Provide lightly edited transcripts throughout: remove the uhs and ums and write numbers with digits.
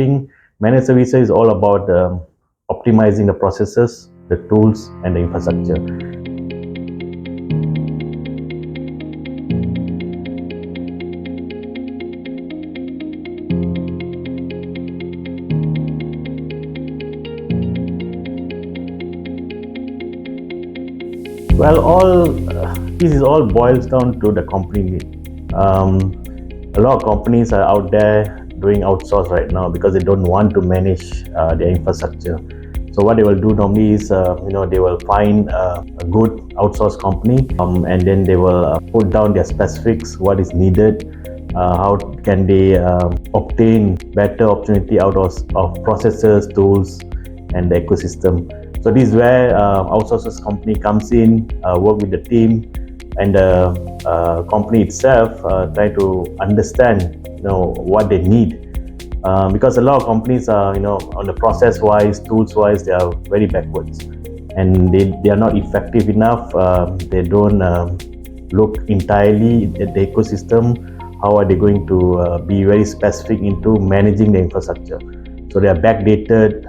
think managed services is all about optimizing the processes, the tools, and the infrastructure. Well, this is all boils down to the company need. A lot of companies are out there doing outsource right now because they don't want to manage their infrastructure. So what they will do normally is, they will find a good outsource company, and then they will put down their specifics, what is needed, how can they obtain better opportunity out of processes, tools, and the ecosystem. So this is where outsources company comes in, work with the team, and the company itself try to understand what they need, because a lot of companies are on the process wise, tools wise, they are very backwards, and they are not effective enough. They don't look entirely at the ecosystem. How are they going to be very specific into managing the infrastructure? So they are backdated,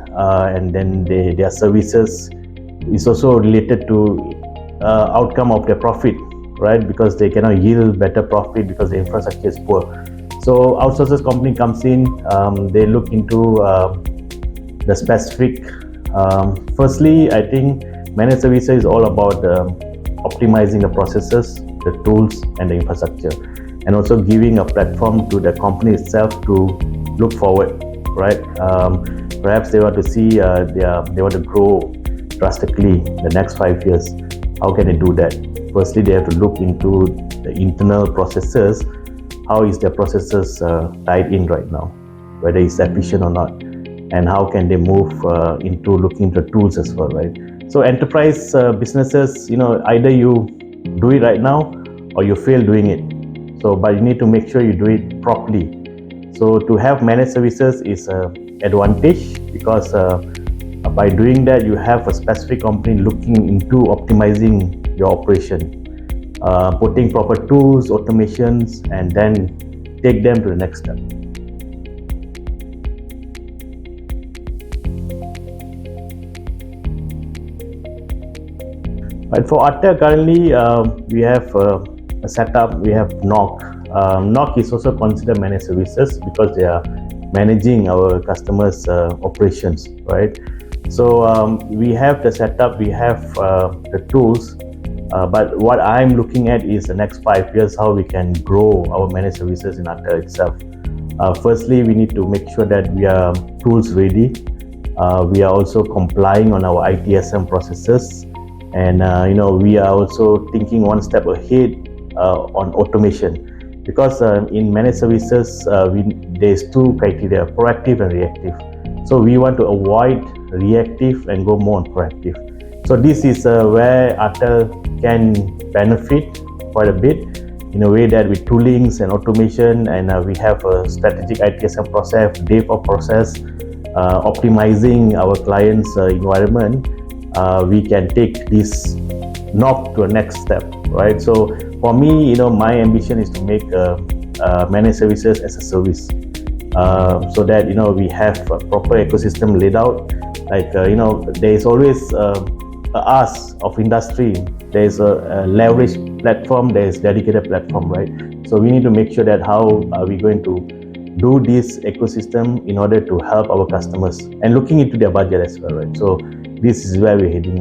and then their services is also related to outcome of their profit, right? Because they cannot yield better profit because the infrastructure is poor. So outsources company comes in, they look into the specific. Firstly, I think managed services is all about optimizing the processes, the tools, and the infrastructure, and also giving a platform to the company itself to look forward, right? Perhaps they want to see they want to grow drastically the next 5 years. How can they do that? Firstly, they have to look into the internal processes. How is their processes tied in right now, whether it's efficient or not, and how can they move into looking into tools as well, right? So enterprise businesses, either you do it right now or you fail doing it. So but you need to make sure you do it properly. So to have managed services is an advantage, because by doing that you have a specific company looking into optimizing your operation, putting proper tools, automations, and then take them to the next step. But for Altel currently, we have a setup. We have NOC. NOC is also considered managed services because they are managing our customers' operations, right? So we have the setup, we have the tools, but what I'm looking at is the next 5 years, how we can grow our managed services in Altel itself. Firstly, we need to make sure that we are tools ready. We are also complying on our ITSM processes, and we are also thinking one step ahead on automation, because in managed services there's two criteria: proactive and reactive. So we want to avoid reactive and go more on proactive. So this is where Altel can benefit quite a bit, in a way that with toolings and automation, and we have a strategic ITSM process, DevOps process, optimizing our clients' environment, we can take this NOC to a next step, right? So for me, my ambition is to make managed services as a service, so that we have a proper ecosystem laid out. Like there is always a ask of industry. There is a leverage platform, there is dedicated platform, right? So we need to make sure that how are we going to do this ecosystem in order to help our customers, and looking into their budget as well, right? So this is where we're heading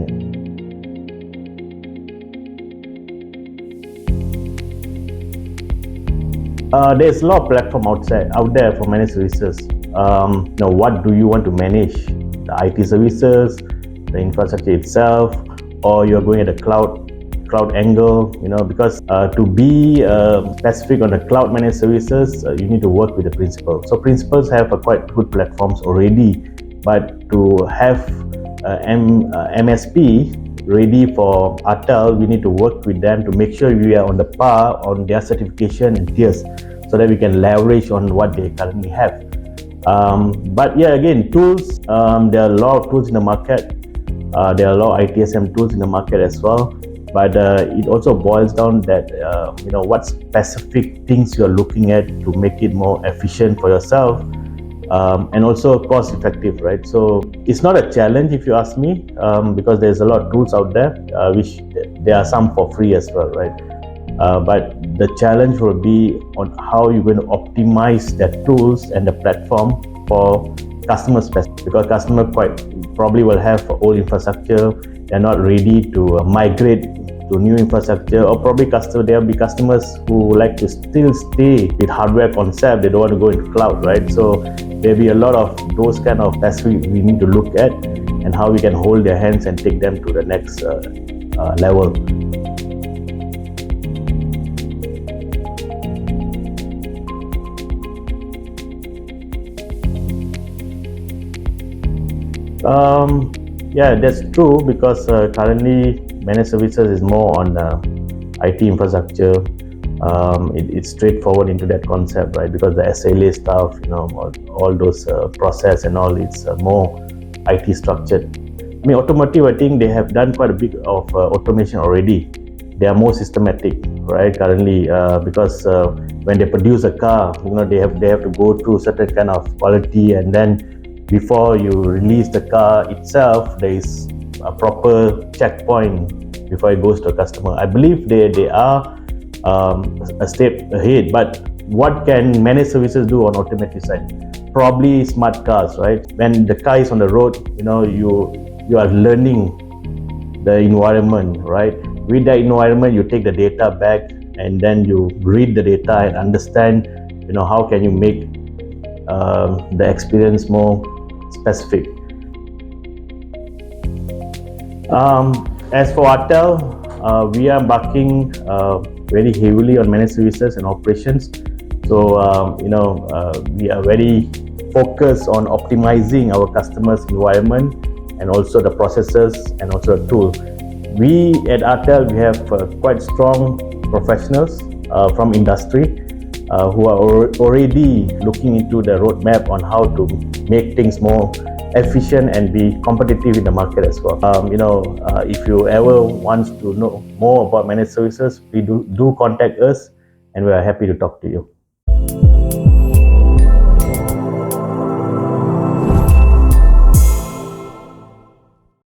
at. There's a lot of platform out there for managed services. What do you want to manage? The IT services, the infrastructure itself, or you're going at the cloud angle, because to be specific on the cloud managed services, you need to work with the principals. So principals have a quite good platforms already, but to have MSP ready for Altel, we need to work with them to make sure we are on the par on their certification and tiers, so that we can leverage on what they currently have. But yeah, again, tools, there are a lot of tools in the market. There are a lot of ITSM tools in the market as well, but it also boils down that what specific things you are looking at to make it more efficient for yourself, and also cost effective, right? So it's not a challenge if you ask me, because there's a lot of tools out there, which there are some for free as well, right? But the challenge will be on how you're going to optimize the tools and the platform for customer specific, because customer quite probably will have old infrastructure. They're not ready to migrate to new infrastructure, or probably there will be customers who like to still stay with hardware concept. They don't want to go into cloud, right? So there'll be a lot of those kind of tests we need to look at, and how we can hold their hands and take them to the next level. Yeah, that's true, because currently managed services is more on IT infrastructure. It's straightforward into that concept, right? Because the SLA stuff, all those process and all, it's more IT structured. I mean, automotive, I think they have done quite a bit of automation already. They are more systematic, right? Currently, because when they produce a car, they have to go through certain kind of quality, and then before you release the car itself, there is a proper checkpoint before it goes to a customer. I believe they are a step ahead. But what can managed services do on automotive side? Probably smart cars, right? When the car is on the road, you are learning the environment, right? With that environment, you take the data back, and then you read the data and understand, how can you make the experience more specific. As for Altel, we are embarking very heavily on managed services and operations. So we are very focused on optimizing our customers' environment, and also the processes, and also the tool. We at Altel, we have quite strong professionals from industry who are already looking into the roadmap on how to make things more efficient and be competitive in the market as well. If you ever want to know more about managed services, please do contact us, and we are happy to talk to you.